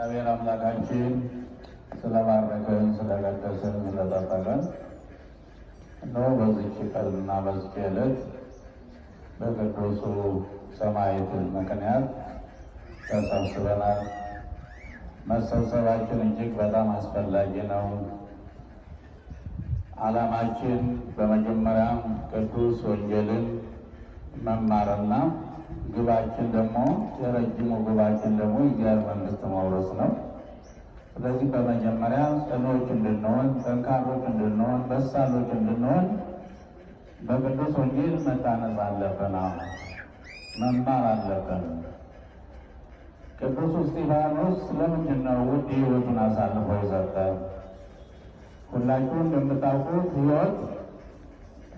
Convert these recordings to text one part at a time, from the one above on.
እግዚአብሔር አምላካችን ስለባረከን ስለቀደሰን ስለጠበቀን እነሆ በዚች ቀንና በዚች ዕለት በቅዱሱ ሰማዕት ምክንያት ተሰብስበናል። መሰብሰባችን እጅግ በጣም አስፈላጊ ነው። ዓላማችን በመጀመሪያም ቅዱስ ወንጌልን መማርና ግባችን ደግሞ የረጅሙ ግባችን ደግሞ የእግዚአብሔር መንግሥት መውረስ ነው። ስለዚህ በመጀመሪያ ጽኖች እንድንሆን፣ ጠንካሮች እንድንሆን፣ በሳሎች እንድንሆን በቅዱስ ወንጌል መታነጽ አለብን፣ መማር አለብን። ቅዱስ እስጢፋኖስ ስለምንድን ነው ውድ ሕይወቱን አሳልፎ የሰጠ? ሁላችሁ እንደምታውቁት ሕይወት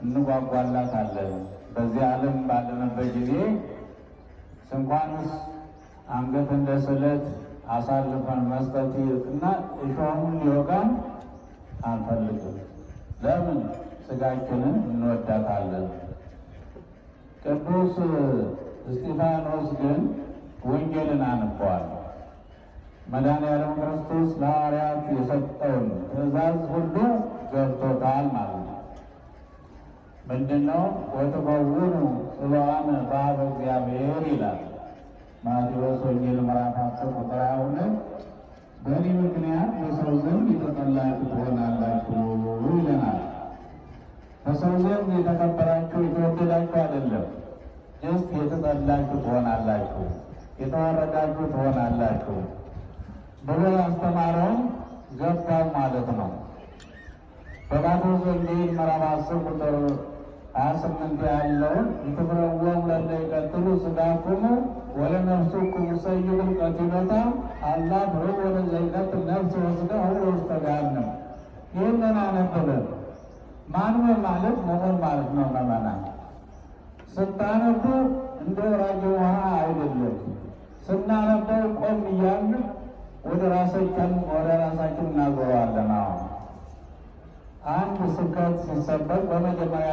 እንጓጓላታለን። በዚህ ዓለም ባለንበት ጊዜ ስንኳንስ አንገት እንደ ስለት አሳልፈን መስጠት ይልቅና እሾሁን ሊወጋን አንፈልግም። ለምን? ስጋችንን እንወዳታለን። ቅዱስ እስጢፋኖስ ግን ወንጌልን አንቧል። መድኃኔዓለም ክርስቶስ ለሐዋርያት የሰጠውን ትእዛዝ ሁሉ ገብቶታል ማለት ነው። ምንድነው? ወትከውኑ ጽኑዓነ በኀበ እግዚአብሔር ይላል ማቴዎስ ወንጌል ምዕራፍ 10 ቁጥር 22 በእኔ ምክንያት በሰው ዘንድ የተጠላችሁ ትሆናላችሁ ይለናል። በሰው ዘንድ የተከበራችሁ የተወደዳችሁ አይደለም፣ ጀስት የተጠላችሁ ትሆናላችሁ፣ የተዋረዳችሁ ትሆናላችሁ ብሎ ያስተማረውን ገባው ማለት ነው። በማቴዎስ ወንጌል ምዕራፍ 10 ቁጥር 28 ያለውን ይትፍረወሙ ለእለ ይቀትሉ ሥጋክሙ ወለነፍስክሙ ሰይኩ ቀቲሎታ አላ ፍሬው ወለዘይቀትል ነፍስ ወሥጋሁ ውስተ ገሃነም። ይህንን አነበብን። ማንበብ ማለት መሆን ማለት ነው። መመናን ስታነቡ እንደ ወራጅ ውሃ አይደለም። ስናነበው ቆም እያልን ወደ ራሳችን እናዞረዋለን። አንድ ስብከት ሲሰበክ በመጀመሪያ